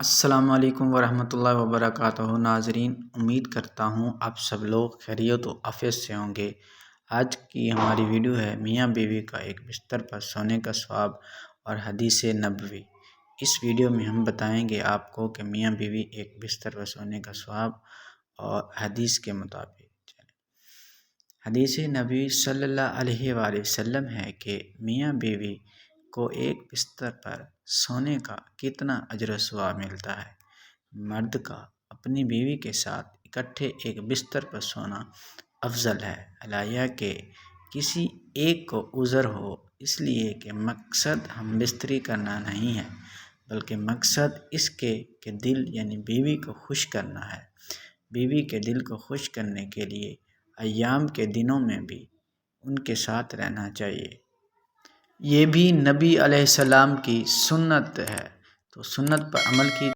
السلام علیکم ورحمۃ اللہ وبرکاتہ ناظرین، امید کرتا ہوں آپ سب لوگ خیریت و عافیت سے ہوں گے۔ آج کی ہماری ویڈیو ہے میاں بیوی کا ایک بستر پر سونے کا ثواب اور حدیث نبوی۔ اس ویڈیو میں ہم بتائیں گے آپ کو کہ میاں بیوی ایک بستر پر سونے کا ثواب اور حدیث کے مطابق۔ حدیث نبوی صلی اللہ علیہ وآلہ وسلم ہے کہ میاں بیوی کو ایک بستر پر سونے کا کتنا اجر و ثواب ملتا ہے۔ مرد کا اپنی بیوی کے ساتھ اکٹھے ایک بستر پر سونا افضل ہے، علاوہ کہ کسی ایک کو عذر ہو، اس لیے کہ مقصد ہم بستری کرنا نہیں ہے، بلکہ مقصد اس کے کہ دل یعنی بیوی کو خوش کرنا ہے۔ بیوی کے دل کو خوش کرنے کے لیے ایام کے دنوں میں بھی ان کے ساتھ رہنا چاہیے۔ یہ بھی نبی علیہ السلام کی سنت ہے، تو سنت پر عمل کی